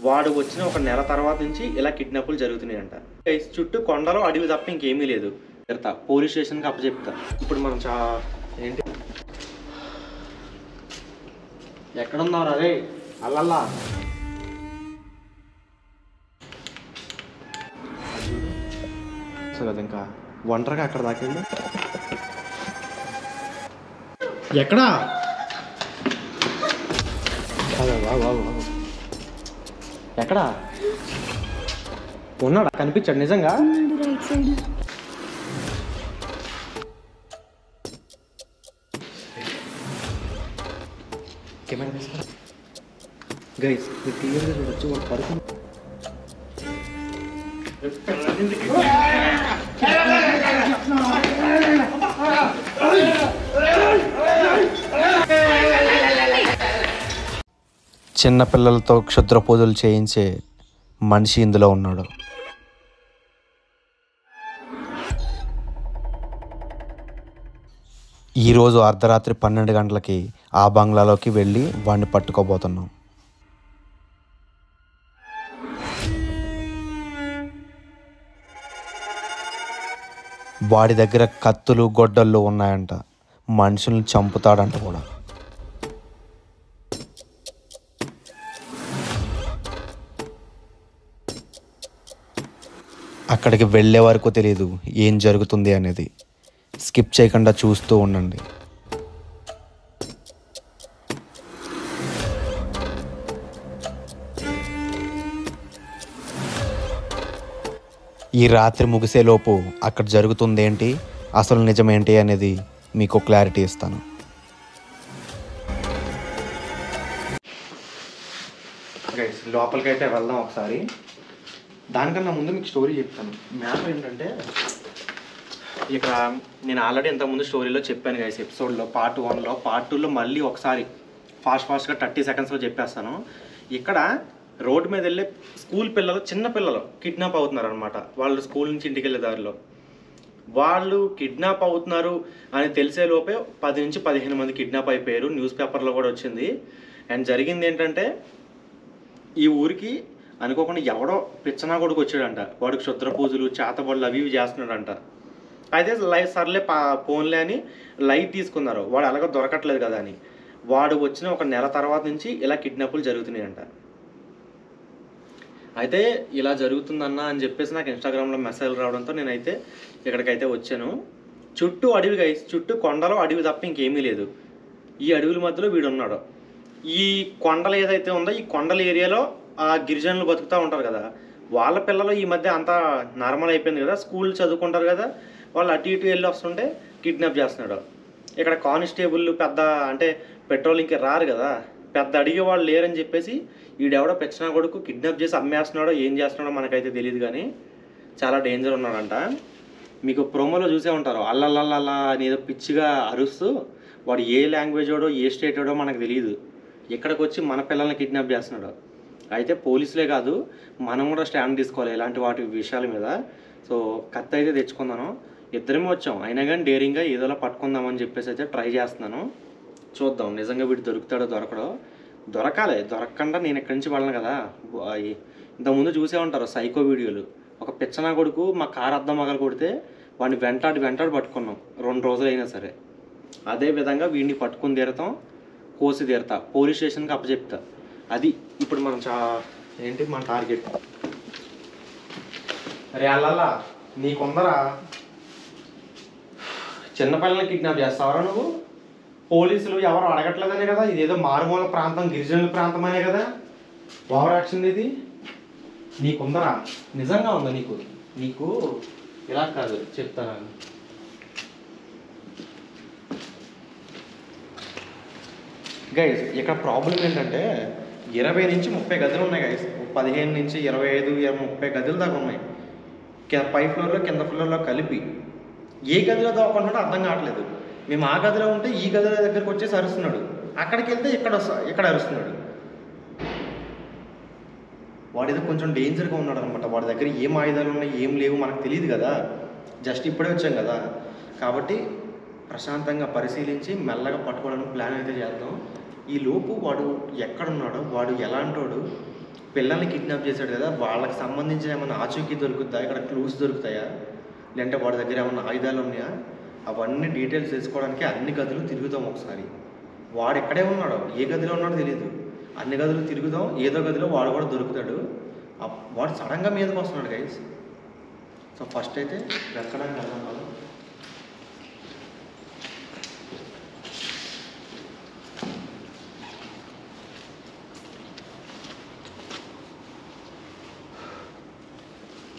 వాడు వచ్చిన ఒక నెల తర్వాత నుంచి ఇలా కిడ్నాపులు జరుగుతున్నాయంట. చుట్టూ కొండలో అడవి తప్ప ఇంకేమీ లేదు. చెప్తా పోలీస్ స్టేషన్కి అప్పచెప్తా. ఇప్పుడు మనం ఏంటి ఎక్కడున్నారు? అరే అల్లల్లా కదా ఇంకా ఒంటరిగా అక్కడ దాకెళ్ళి ఎక్కడా ఎక్కడా ఉన్నాడా? కనిపించాడు నిజంగా? కెమెరా తీసుకురా గైస్, మీరు క్లియర్గా చూడొచ్చు. వాడు పడుకుని చిన్నపిల్లలతో క్షుద్ర పూజలు చేయించే మనిషి ఇందులో ఉన్నాడు. ఈరోజు అర్ధరాత్రి 12 గంటలకి ఆ బంగ్లాలోకి వెళ్ళి వాడిని పట్టుకోబోతున్నాం. వాడి దగ్గర కత్తులు గొడ్డళ్ళు ఉన్నాయంట. మనుషుల్ని చంపుతాడంట కూడా. అక్కడికి వెళ్ళే వరకు తెలియదు ఏం జరుగుతుంది అనేది. స్కిప్ చేయకుండా చూస్తూ ఉండండి. ఈ రాత్రి ముగిసేలోపు అక్కడ జరుగుతుంది ఏంటి, అసలు నిజమేంటి అనేది మీకు క్లారిటీ ఇస్తాను. లోపలికైతే వెళ్దాం ఒకసారి. దానికన్నా ముందు మీకు స్టోరీ చెప్తాను. మ్యాటర్ ఏంటంటే, ఇక్కడ నేను ఆల్రెడీ ఇంతకుముందు స్టోరీలో చెప్పాను గైస్, ఎపిసోడ్లో పార్ట్ 1లో. పార్ట్ 2లో మళ్ళీ ఒకసారి ఫాస్ట్గా 30 సెకండ్స్లో చెప్పేస్తాను. ఇక్కడ రోడ్డు మీద వెళ్ళే స్కూల్ పిల్లలు, చిన్న పిల్లలు కిడ్నాప్ అవుతున్నారు అనమాట. వాళ్ళు స్కూల్ నుంచి ఇంటికి వెళ్ళే దారిలో వాళ్ళు కిడ్నాప్ అవుతున్నారు అని తెలిసే లోపే 10 నుంచి 15 మంది కిడ్నాప్ అయిపోయారు. న్యూస్ పేపర్లో కూడా వచ్చింది. అండ్ జరిగింది ఏంటంటే, ఈ ఊరికి అనుకోకుండా ఎవడో పిచ్చనా కొడుకు వచ్చాడంట. వాడు క్షుద్ర పూజలు, చేతబడులు అవి ఇవి చేస్తున్నాడంట. అయితే సర్లే ఫోన్లే అని లైట్ తీసుకున్నారు. వాడు అలాగ దొరకట్లేదు కదా అని. వాడు వచ్చిన ఒక నెల తర్వాత నుంచి ఇలా కిడ్నాపులు జరుగుతున్నాయంట. అయితే ఇలా జరుగుతుందన్నా అని చెప్పేసి నాకు ఇన్స్టాగ్రామ్లో మెసేజ్ రావడంతో నేనైతే ఇక్కడికైతే వచ్చాను. చుట్టూ అడవి గైస్, చుట్టూ కొండలో అడవి తప్ప ఇంకేమీ లేదు. ఈ అడవుల మధ్యలో వీడు ఉన్నాడు. ఈ కొండలు ఏదైతే ఉందో, ఈ కొండల ఏరియాలో ఆ గిరిజనులు బతుకుతూ ఉంటారు కదా, వాళ్ళ పిల్లలు ఈ మధ్య అంతా నార్మల్ అయిపోయింది కదా, స్కూల్ చదువుకుంటారు కదా, వాళ్ళు అటు ఇటు వెళ్ళి వస్తుంటే కిడ్నాప్ చేస్తున్నాడు. ఇక్కడ కానిస్టేబుల్ పెద్ద అంటే పెట్రోలింగ్కి రారు కదా, పెద్ద అడిగే వాళ్ళు లేరని చెప్పేసి వీడెవడో పెచ్చినా కొడుకు కిడ్నాప్ చేసి అమ్మేస్తున్నాడో ఏం చేస్తున్నాడో మనకైతే తెలియదు, కానీ చాలా డేంజర్ ఉన్నాడంట. మీకు ప్రోమోలో చూసే ఉంటారు, అల్లల్లల్లా అని ఏదో పిచ్చిగా అరుస్తూ. వాడు ఏ లాంగ్వేజ్ వాడో ఏ స్టేట్ వాడో మనకు తెలియదు. ఇక్కడికి వచ్చి మన పిల్లల్ని కిడ్నాప్ చేస్తున్నాడు. అయితే పోలీసులే కాదు, మనం కూడా స్టాండ్ తీసుకోవాలి ఇలాంటి వాటి విషయాల మీద. సో కత్తి అయితే తెచ్చుకుందాను. ఇద్దరమే వచ్చాం, అయినా కానీ డేరింగ్గా ఏదోలా పట్టుకుందామని చెప్పేసి అయితే ట్రై చేస్తున్నాను. చూద్దాం నిజంగా వీడు దొరుకుతాడో దొరకడో. దొరకాలి, దొరకకుండా నేను ఇక్కడి నుంచి వెళ్ళను కదా. ఇంతకుముందు చూసే ఉంటారు సైకో వీడియోలు. ఒక పిచ్చనా కొడుకు మా కారు అద్దం మగలు కొడితే వాడిని వెంటాడి పట్టుకున్నాం 2 రోజులు అయినా సరే. అదేవిధంగా వీడిని పట్టుకుని తీరుతాం, కోసి తీరుతా, పోలీస్ స్టేషన్కి అప్పచెప్తా. అది ఇప్పుడు మనం ఏంటి మన టార్గెట్. అరే అల్లల్లా నీకుందరా, చిన్నపిల్లల్ని కిడ్నాప్ చేస్తావరా నువ్వు? పోలీసులు ఎవరు అడగట్లేదనే కదా, ఇదేదో మారుమూల ప్రాంతం, గిరిజనుల ప్రాంతం అనే కదా ఓవర్ యాక్షన్ ఇది. నీకుందరా, నిజంగా ఉందా నీకు ఇలా కాదు చెప్తాను. గైస్ ఇక్కడ ప్రాబ్లం ఏంటంటే, 20 నుంచి 30 గదులు ఉన్నాయి గైస్. 15 నుంచి 25, 30 గదులు దాకా ఉన్నాయి. పై ఫ్లోర్లో కింద ఫ్లోర్లో కలిపి. ఏ గదిలో దాక్కుంటాడో అర్థం కావట్లేదు. మేము ఆ గదిలో ఉంటే ఈ గదిలో దగ్గరికి వచ్చేసి అరుస్తున్నాడు, అక్కడికి వెళ్తే ఇక్కడ అరుస్తున్నాడు. వాడేదో కొంచెం డేంజర్గా ఉన్నాడు అనమాట. వాడి దగ్గర ఏం ఆయుధాలు ఉన్నాయి ఏం లేవు మనకు తెలియదు కదా, జస్ట్ ఇప్పుడే వచ్చాం కదా. కాబట్టి ప్రశాంతంగా పరిశీలించి మెల్లగా పట్టుకోవడానికి ప్లాన్ అయితే చేద్దాం. ఈ లోపు వాడు ఎక్కడున్నాడో, వాడు ఎలాంటోడు, పిల్లల్ని కిడ్నాప్ చేశాడు కదా, వాళ్ళకి సంబంధించిన ఏమైనా ఆచూకీ దొరుకుతాయా, ఇక్కడ క్లూస్ దొరుకుతాయా, లేదంటే వాడి దగ్గర ఏమైనా ఆయుధాలు ఉన్నాయా, అవన్నీ డీటెయిల్స్ తెలుసుకోవడానికి అన్ని గదులు తిరుగుతాం ఒకసారి. వాడు ఎక్కడే ఉన్నాడో, ఏ గదిలో ఉన్నాడో తెలియదు, అన్ని గదులు తిరుగుదాం, ఏదో గదిలో వాడు కూడా దొరుకుతాడు. వాడు సడన్గా మీదకి వస్తున్నాడు గైస్. సో ఫస్ట్ అయితే వెతకడానికి వెళ్దాం కాదు.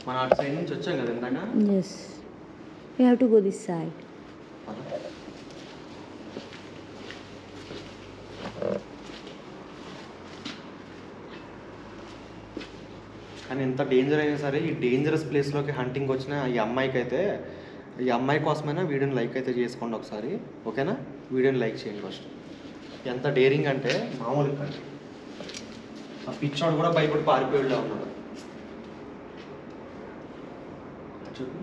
మన అటు సైడ్ నుంచి వచ్చాం కదా ఇందాక. Yes. We have to go this side. కానీ ఎంత డేంజర్ అయినా సరే ఈ డేంజరస్ ప్లేస్లోకి హంటింగ్ వచ్చిన ఈ అమ్మాయికి అయితే, ఈ అమ్మాయి కోసమైనా వీడియోని లైక్ అయితే చేసుకోండి ఒకసారి, ఓకేనా? వీడియోని లైక్ చేయండి ఫస్ట్. ఎంత డేరింగ్ అంటే మామూలు కాదు. ఆ పిచ్చోడు కూడా భయపడి పారిపోయేలా ఉన్నాడు. చూడు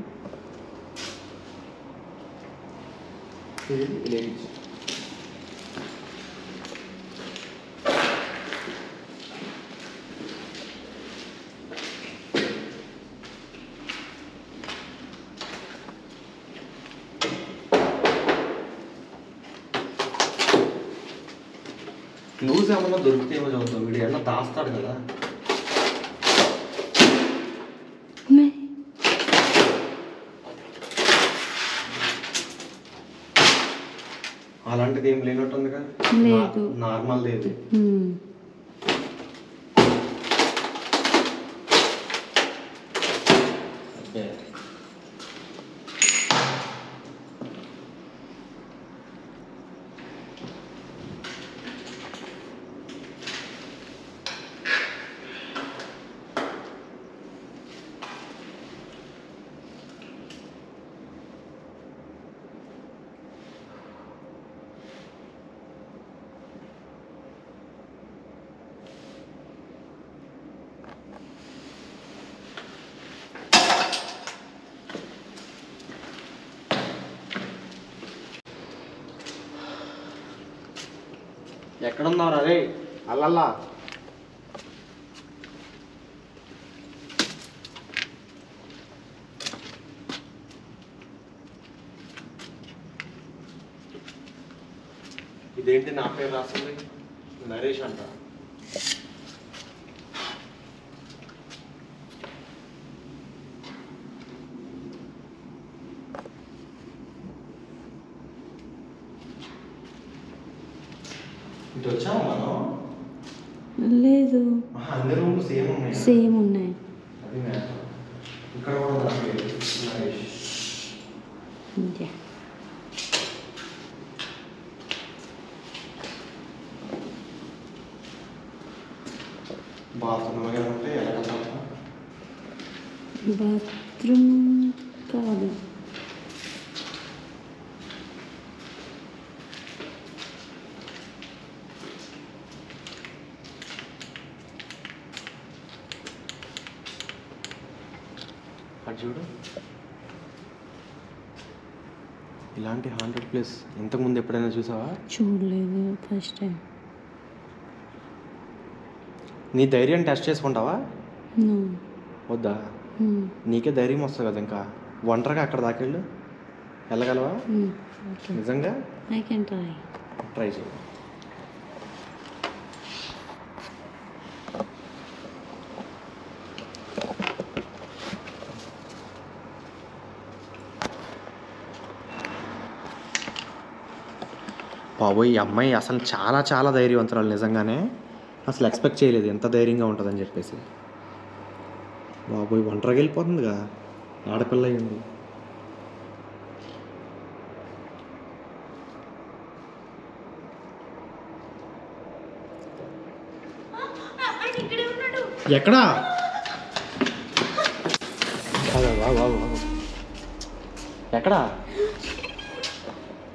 క్లూజ్ ఏమన్నా దొరికితేమో చదువుతాం, వీడు ఏమన్నా దాస్తాడు కదా. అలాంటిది ఏం లేనట్టుందిగా, నార్మల్ లేదు. ఎక్కడున్నారా రే అల్లల్లా? ఇదేంటి నా పేరు రాస్తుంది, నరేష్ అంట. ఇటు వచ్చాము మనం? లేదు, అన్ని రూమ్లు సేమ్ ఉన్నాయి. సేమ్ ఉన్నాయి. అది ఇక్కడ కూడా నా పేరు నరేష్. బాత్రూమ్ వగైరా ఉంటే ఎలా వెళ్తాం? బాత్రూమ్ కాదు, అది చూడు. ఇలాంటి హాంటెడ్ ప్లేస్ ఇంతకుముందు ఎప్పుడైనా చూసావా? చూడలేదు, ఫస్ట్ టైం. నీ ధైర్యం టెస్ట్ చేసుకుంటావా? No. వద్దా? నీకే ధైర్యం వస్తుంది కదా, ఇంకా ఒంటరిగా అక్కడ దాకెళ్ళు వెళ్ళగలవా? నిజంగా I can try. ట్రై చేయి. బాబోయ్, ఈ అమ్మాయి అసలు చాలా చాలా ధైర్యవంతురాలు నిజంగానే. అసలు ఎక్స్పెక్ట్ చేయలేదు ఎంత ధైర్యంగా ఉంటుందని చెప్పేసి. బాబోయ్, ఒంటరిగా వెళ్ళిపోతుందిగా, ఆడపిల్ల అయ్యింది. ఎక్కడా? ఎక్కడా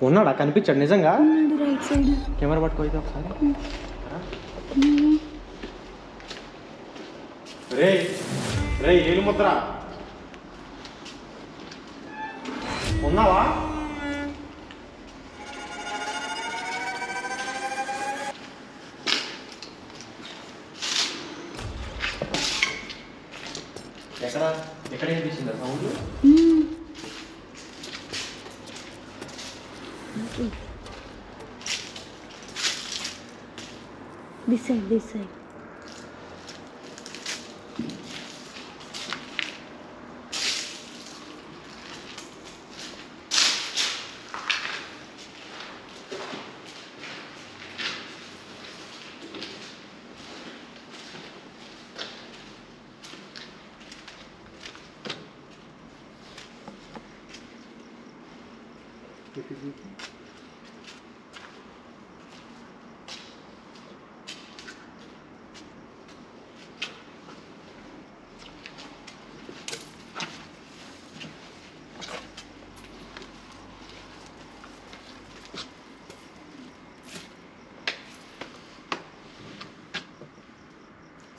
ఉన్నాడా? కనిపించాడు నిజంగా? Right side. కెమెరా పట్టుకో అయితే ఒకసారి. రే రే ఏలు ముద్ర ఉన్నావా? ఎక్కడ ఎక్కడ వినిపించిందా సౌండ్? దిస్ సైడ్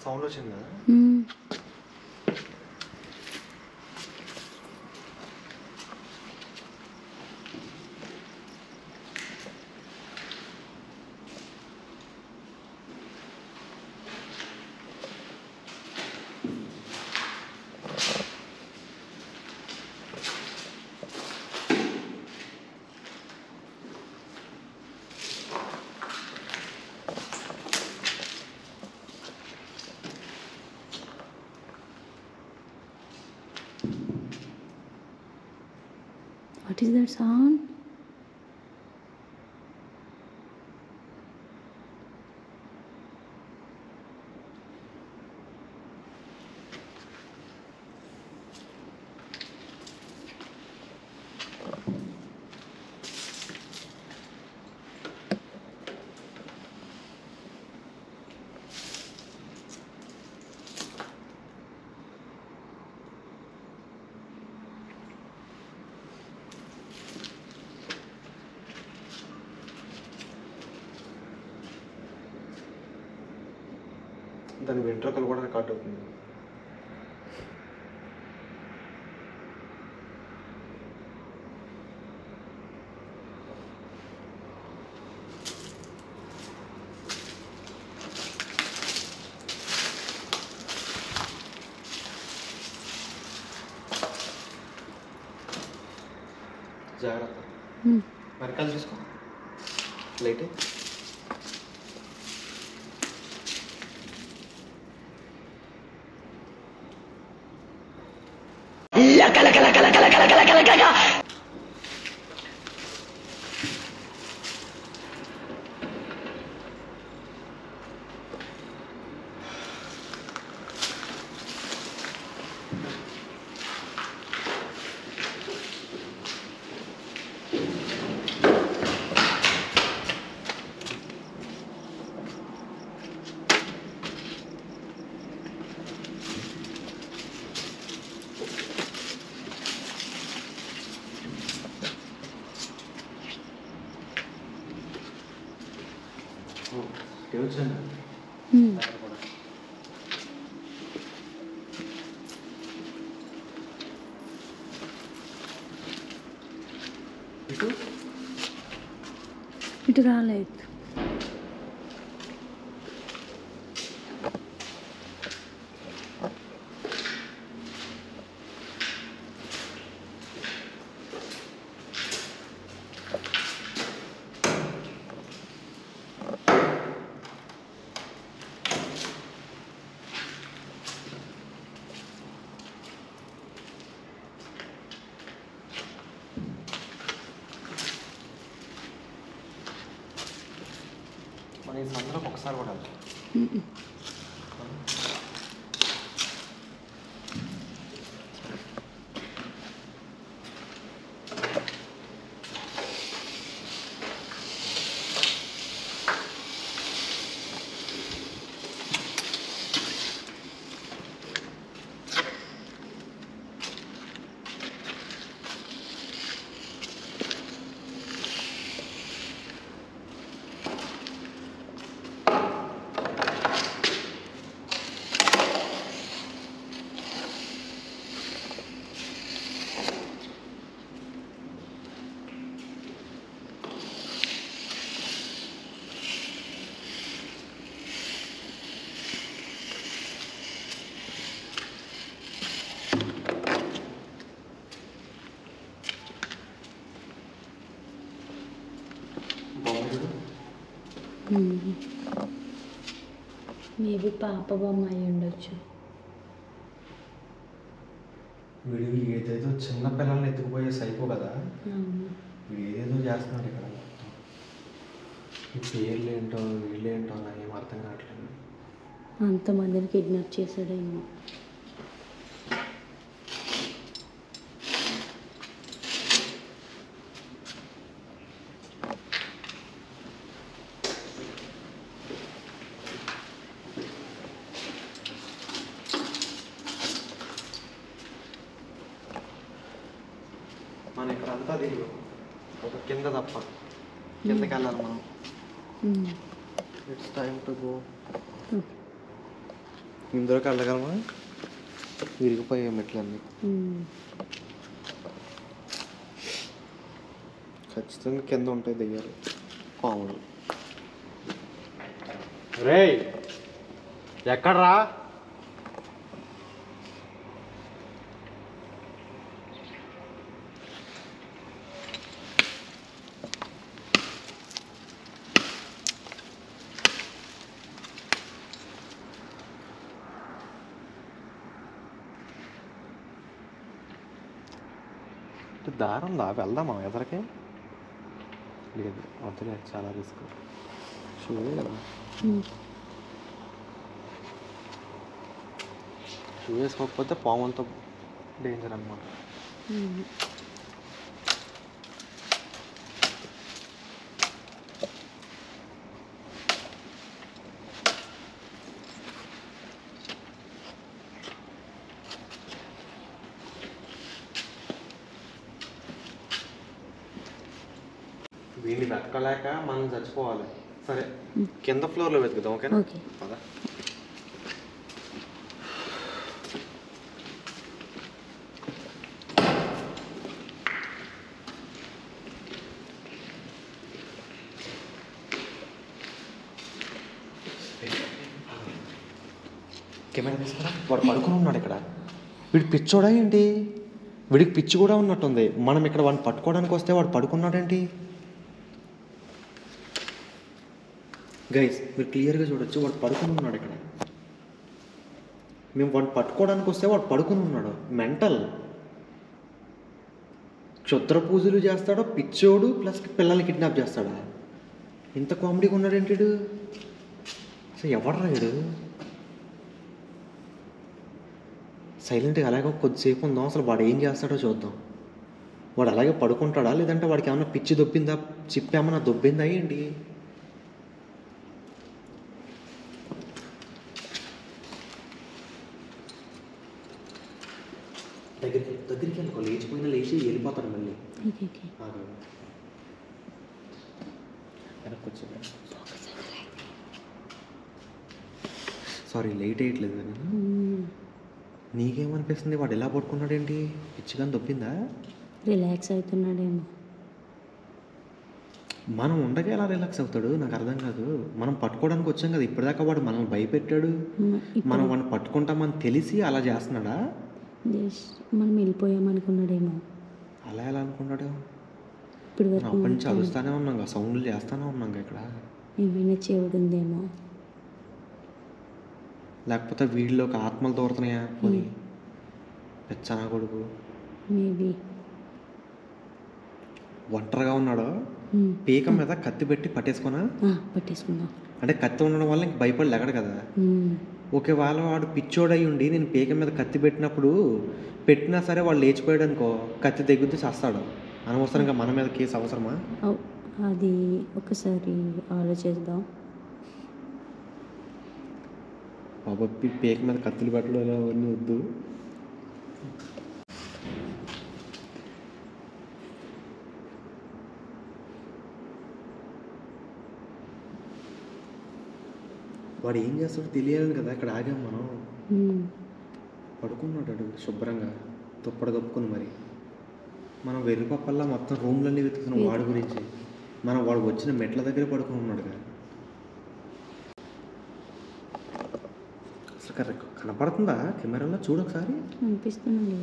సౌండ్ వచ్చిందా? What is that sound? దాని వెంట్రుకలు కూడా రికార్డ్ అవుతుంది. జాగ్రత్త. వెనకాల చూసుకో. లైట్ వచ్చాను. ఇటు రాలేదు. మన ఈ సందులో ఒకసారి కూడా మేబీ పాప బొమ్మ అయి ఉండొచ్చు. వీడు ఏదేదో చిన్న పిల్లల్ని ఎత్తుకుపోయే సైకో కదా, వీడు ఏదేదో చేస్తున్నాడు ఇక్కడ మొత్తం. ఈ పేర్లు ఏంటో వీళ్ళు ఏంటో నాకు ఏం అర్థం కావట్లేదు. అంతమందిని కిడ్నాప్ చేశాడేమో. మన ఇక్కడ అంతా దిగు ఒక కింద తప్ప కిందకి వెళ్ళాలి మనం. It's time to go. ఇందులోకి వెళ్ళగలమా? విరిగిపోయే మెట్లన్నీ. ఖచ్చితంగా కింద ఉంటాయి దిగాలి పాములు. రే ఎక్కడ్రా? దారం ఉందా? వెళ్దామా ఎదరికి? లేదు వద్దులే, చాలా రిస్క్. షూ కదా, షూ వేసుకోకపోతే పాములతో డేంజర్ అన్నమాట. వీడిని వెతకలేక మనం చచ్చిపోవాలి. సరే కింద ఫ్లోర్లో వెతుకుదాం. ఓకేనా? ఓకే. పద. కెమెరా తీసుకురా. వాడు పడుకుని ఉన్నాడు ఇక్కడ. వీడు పిచ్చోడా ఏంటి? వీడికి పిచ్చి కూడా ఉన్నట్టుంది. మనం ఇక్కడ వాడిని పట్టుకోవడానికి వస్తే వాడు పడుకున్నాడేంటి? గైస్ మీరు క్లియర్గా చూడొచ్చు, వాడు పడుకుని ఉన్నాడు ఇక్కడ. మేము వాడిని పట్టుకోవడానికి వస్తే వాడు పడుకుని ఉన్నాడు. మెంటల్. క్షుద్ర పూజలు చేస్తాడో పిచ్చోడు, ప్లస్ పిల్లల్ని కిడ్నాప్ చేస్తాడా? ఇంత కామెడీగా ఉన్నాడేంటి? అసలు ఎవడ్రా వీడు? సైలెంట్గా అలాగే కొద్దిసేపు ఉందాం, అసలు వాడు ఏం చేస్తాడో చూద్దాం. వాడు అలాగే పడుకుంటాడా, లేదంటే వాడికి ఏమన్నా పిచ్చి దొబ్బిందా, చిప్పి ఏమన్నా దొబ్బిందా ఏంటి? దగ్గరికి వెళ్ళుకో, లేచిపోయినా లేచి వెళ్ళిపోతాడు మళ్ళీ. వెనక్కి వచ్చేది. సారీ లేట్ అయ్యట్లేదు కానీ నీకేమనిపిస్తుంది? వాడు ఎలా పడుకున్నాడు ఏంటి? పిచ్చిగా దొబ్బిందా? రిలాక్స్ అవుతున్నాడేమో. మనం ఉండగా ఎలా రిలాక్స్ అవుతాడు నాకు అర్థం కాదు. మనం పట్టుకోవడానికి వచ్చాం కదా, ఇప్పటిదాకా వాడు మనల్ని భయపెట్టాడు. మనం వాడిని పట్టుకుంటామని తెలిసి అలా చేస్తున్నాడా? మనం వెళ్ళిపోయామనుకున్నాడేమో. అలా ఎలా అనుకున్నాడు? ఇప్పుడు అప్పటి నుంచి అరుస్తానే ఉన్నాం, సౌండ్లు చేస్తానే ఉన్నాం ఇక్కడ. ఏమైనా చెవుడుందేమో, లేకపోతే వీడిలోకి ఆత్మలు దూరుతున్నాయా కొని పెచ్చనా కొడుకు. మేబీ ఒంటరిగా ఉన్నాడు. పీక మీద కత్తి పెట్టి పట్టేసుకుందాం. అంటే కత్తి ఉండడం వల్ల ఇంక భయపడి లెగడు కదా. ఓకే, వాడు పిచ్చోడై ఉండి నేను పీక మీద కత్తి పెట్టినా సరే వాడు లేచిపోయాడు అనుకో, కత్తి తెగుద్ది చేస్తాడు. అనవసరంగా మన మీద కేసు అవసరమా? అది ఒకసారి ఆలోచిద్దాం. బాబా పీక మీద కత్తులు పెట్టడం ఇలా అవన్నీ వద్దు. వాడు ఏం చేస్తాడో తెలియాలి కదా. ఇక్కడ ఆగాం మనం. పడుకున్నాడు శుభ్రంగా దుప్పడ కప్పుకుని. మరి మనం వెర్రిపప్పల్లా మొత్తం రూమ్లన్నీ వెతుకుతున్నాం వాడి గురించి. వాడు వచ్చిన మెట్ల దగ్గర పడుకుని ఉన్నాడు కదా. అసలు కనపడుతుందా కెమెరాలో? చూడు ఒకసారి. అనిపిస్తున్నాడు.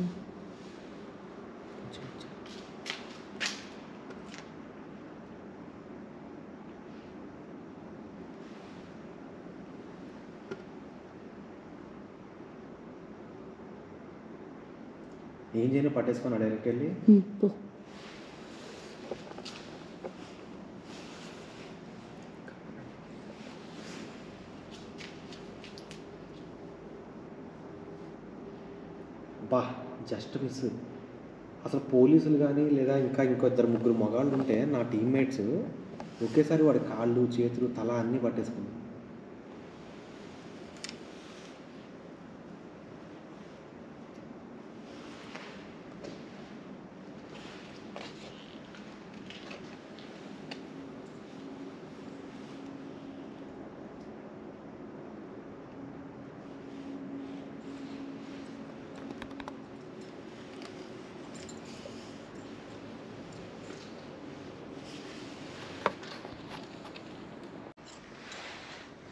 ఏం చేయను పట్టేసుకున్నా డైరెక్ట్ వెళ్ళి. పో. బా జస్ట్ మిస్. అసలు పోలీసులు కానీ లేదా ఇంకా ఇంకో 2-3 మగాళ్ళు ఉంటే నా టీమ్మేట్స్ ఒకేసారి వాడి కాళ్ళు చేతులు తల అన్నీ పట్టేసుకున్నాను.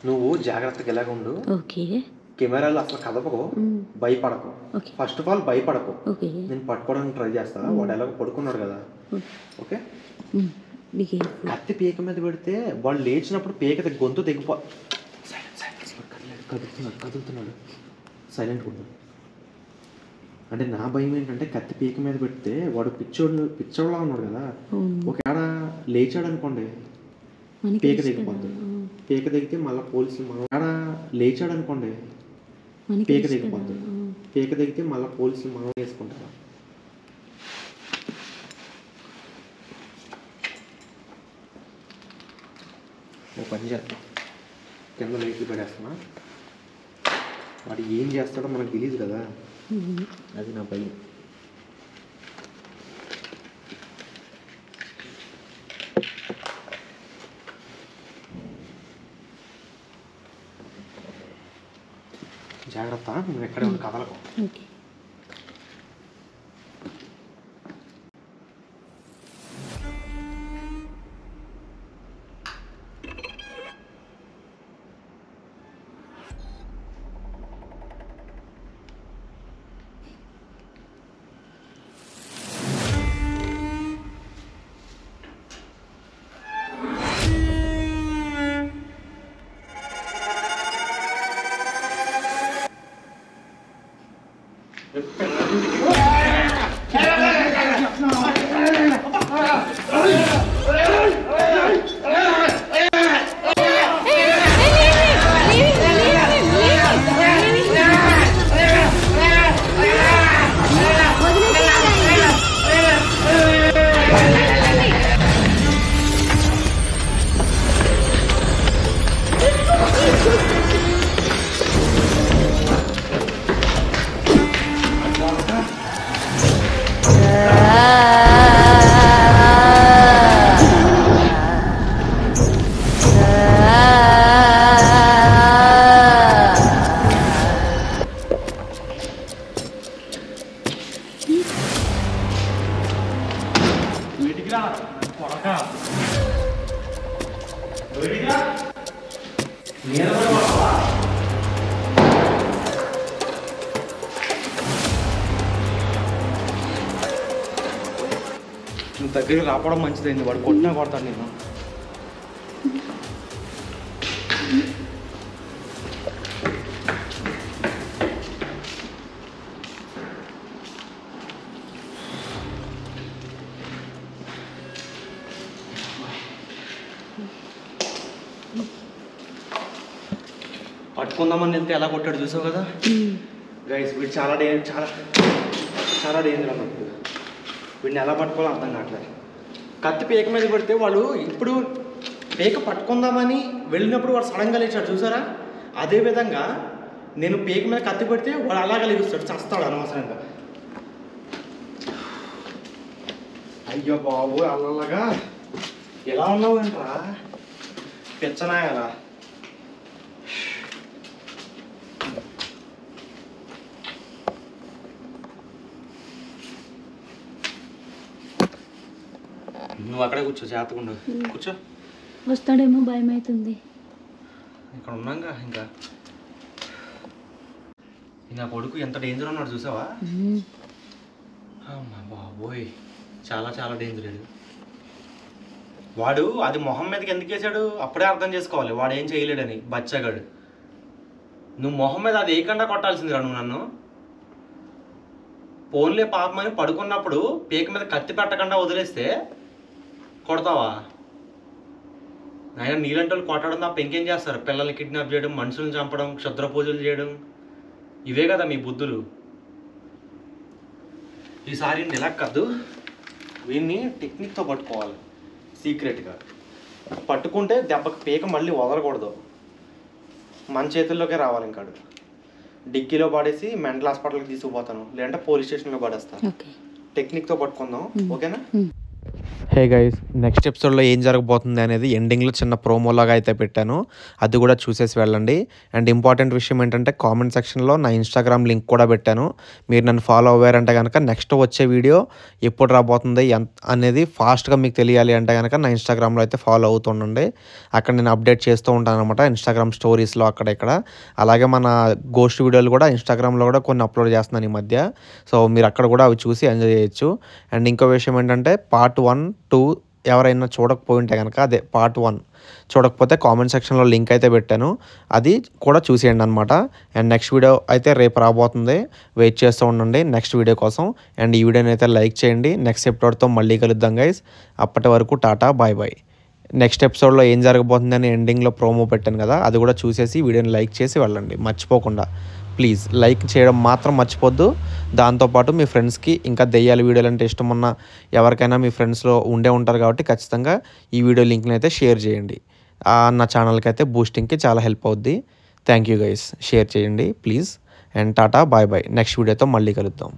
నువ్వు జాగ్రత్తగా ఎలాగ ఉండు. ఓకే. కెమెరాలు అసలు కదపకు, భయపడకు. ఓకే. ఫస్ట్ ఆఫ్ ఆల్ భయపడకు. ఓకే. నేను పట్టుకోవడానికి ట్రై చేస్తా. వాడు ఎలాగో పడుకున్నాడు కదా. ఓకే. కత్తి పీక మీద పెడితే వాడు లేచినప్పుడు పీక గొంతు తెగిపో. కదులుతున్నాడు. సైలెంట్ ఉన్నాడు. అంటే నా భయం ఏంటంటే కత్తి పీక మీద పెడితే వాడు పిచ్చోడులా ఉన్నాడు కదా. ఒకవేళ లేచాడు అనుకోండి పీక తెగిపోద్ది. పీక తెగితే మళ్ళీ పోలీసులు మనం లేచాడు అనుకోండి పీక తెగిపోద్ది. పీక తెగితే మళ్ళీ పోలీసులు మనం వేసుకుంటారు. ఓ పని చేస్తాం, కింద లైట్లు పడేస్తున్నా. వాడు ఏం చేస్తాడో మనకు తెలియదు కదా, అది నా భయం. జాగ్రత్త, నువ్వు ఎక్కడే ఉండి కదలకు. నువ్వు దగ్గరికి రావడం మంచిదైంది. వాడు కొట్టినా కొడతాడు నేను. పట్టుకుందామని వెళ్తే ఎలా కొట్టాడు చూసావు కదా గైస్. వీడు చాలా చాలా డేంజర్ అన్నట్టు. వీడిని ఎలా పట్టుకోవాలో అర్థం కావట్లేదు. కత్తి పీక మీద పెడితే వాళ్ళు ఇప్పుడు పీక పట్టుకుందామని వెళ్ళినప్పుడు వాడు సడన్గా లేచాడు చూసారా. అదేవిధంగా నేను పీక మీద కత్తి పెడితే వాడు అలాగే లేస్తాడు, చస్తాడు అనవసరంగా. అయ్యో బాబు, అలాగా ఎలా ఉన్నావు ఏంట్రా పిచ్చనాయరా. నువ్వు అక్కడే కూర్చో, జాగ్రత్తగా కూర్చో. వస్తాడేమో భయం అవుతుంది. ఇక్కడ ఉన్నాగా ఇంకా. నా కొడుకు ఎంత డేంజర్ ఉన్నాడు చూసావా. అమ్మా బాబోయ్, చాలా చాలా డేంజర్. వాడు అది మొహం మీదకి ఎందుకు వేసాడు అప్పుడే అర్థం చేసుకోవాలి. వాడు ఏం చేయలేడని బచ్చగాడు. నువ్వు మొహం మీద అది వేయకుండా కొట్టాల్సిందిరా నువ్వు నన్ను. ఫోన్లే పాపమని పడుకున్నప్పుడు పీక మీద కత్తి పెట్టకుండా వదిలేస్తే కొడతావా? ఆయన నీళ్ళంటి వాళ్ళు కొట్టడం తప్ప ఇంకేం చేస్తారు? పిల్లల్ని కిడ్నాప్ చేయడం, మనుషులను చంపడం, క్షుద్ర పూజలు చేయడం, ఇవే కదా మీ బుద్ధులు. ఈసారి ఇలా కాదు, వీడిని టెక్నిక్తో పట్టుకోవాలి సీక్రెట్గా. పట్టుకుంటే దెబ్బకి పీక మళ్ళీ వదలకూడదు, మన చేతుల్లోకే రావాలి. ఇంకాడు డిక్కీలో పడేసి మెంటల్ హాస్పిటల్కి తీసుకుపోతాను, లేదంటే పోలీస్ స్టేషన్లో పడేస్తాను. టెక్నిక్తో పట్టుకుందాం, ఓకేనా? హే గైస్, నెక్స్ట్ ఎపిసోడ్లో ఏం జరగబోతుంది అనేది ఎండింగ్లో చిన్న ప్రోమోలాగా అయితే పెట్టాను, అది కూడా చూసేసి వెళ్ళండి. అండ్ ఇంపార్టెంట్ విషయం ఏంటంటే కామెంట్ సెక్షన్లో నా ఇన్స్టాగ్రామ్ లింక్ కూడా పెట్టాను. మీరు నన్ను ఫాలో అవ్వారంటే కనుక నెక్స్ట్ వచ్చే వీడియో ఎప్పుడు రాబోతుంది అనేది ఫాస్ట్గా మీకు తెలియాలి అంటే కనుక నా ఇన్స్టాగ్రామ్లో అయితే ఫాలో అవుతుండండి. అక్కడ నేను అప్డేట్ చేస్తూ ఉంటాను అనమాట, ఇన్స్టాగ్రామ్ స్టోరీస్లో అక్కడ ఇక్కడ. అలాగే మన గోస్ట్ వీడియోలు కూడా ఇన్స్టాగ్రామ్లో కూడా కొన్ని అప్లోడ్ చేస్తున్నాను ఈ మధ్య. సో మీరు అక్కడ కూడా అవి చూసి ఎంజాయ్ చేయొచ్చు. అండ్ ఇంకో విషయం ఏంటంటే పార్ట్ 1, 2 ఎవరైనా చూడకపోయి ఉంటే కనుక, అదే పార్ట్ 1 చూడకపోతే కామెంట్ సెక్షన్లో లింక్ అయితే పెట్టాను, అది కూడా చూసేయండి అనమాట. అండ్ నెక్స్ట్ వీడియో అయితే రేపు రాబోతుంది, వెయిట్ చేస్తూ ఉండండి నెక్స్ట్ వీడియో కోసం. అండ్ ఈ వీడియోని అయితే లైక్ చేయండి. నెక్స్ట్ ఎపిసోడ్తో మళ్ళీ కలుద్దాం గైస్. అప్పటి వరకు టాటా, బాయ్ బాయ్. నెక్స్ట్ ఎపిసోడ్లో ఏం జరగబోతుందని ఎండింగ్లో ప్రోమో పెట్టాను కదా, అది కూడా చూసేసి వీడియోని లైక్ చేసి వెళ్ళండి మర్చిపోకుండా. ప్లీజ్ లైక్ చేయడం మాత్రం మర్చిపోద్దు. దాంతోపాటు మీ ఫ్రెండ్స్కి ఇంకా దెయ్యాల వీడియోలు అంటే ఇష్టం ఉన్న ఎవరికైనా మీ ఫ్రెండ్స్లో ఉండే ఉంటారు కాబట్టి ఖచ్చితంగా ఈ వీడియో లింక్ని అయితే షేర్ చేయండి. నా ఛానల్కి అయితే బూస్టింగ్కి చాలా హెల్ప్ అవుద్ది. థ్యాంక్ యూ గైస్, షేర్ చేయండి please. And tata, bye bye. Next వీడియోతో మళ్ళీ కలుద్దాం.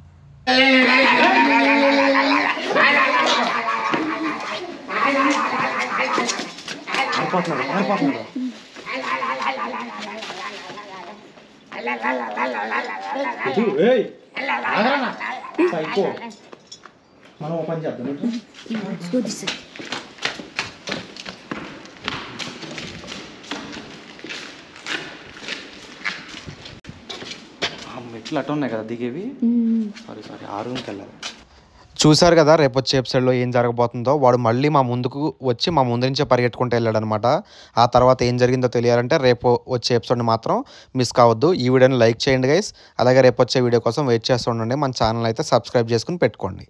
మనం ఓపెన్ చేద్దాం. మెట్లు అట్ట ఉన్నాయి కదా దిగేవి. సారీ ఆ రూమ్కి వెళ్ళాలి. చూసారు కదా రేపు వచ్చే ఎపిసోడ్లో ఏం జరగబోతుందో. వాడు మళ్ళీ మా ముందుకు వచ్చి మా ముందు నుంచే పరిగెట్టుకుంటూ వెళ్ళాడనమాట. ఆ తర్వాత ఏం జరిగిందో తెలియాలంటే రేపు వచ్చే ఎపిసోడ్ని మాత్రం మిస్ కావద్దు. ఈ వీడియోని లైక్ చేయండి గైస్. అలాగే రేపు వచ్చే వీడియో కోసం వెయిట్ చేస్తూ ఉండండి. మన ఛానల్ అయితే సబ్స్క్రైబ్ చేసుకుని పెట్టుకోండి.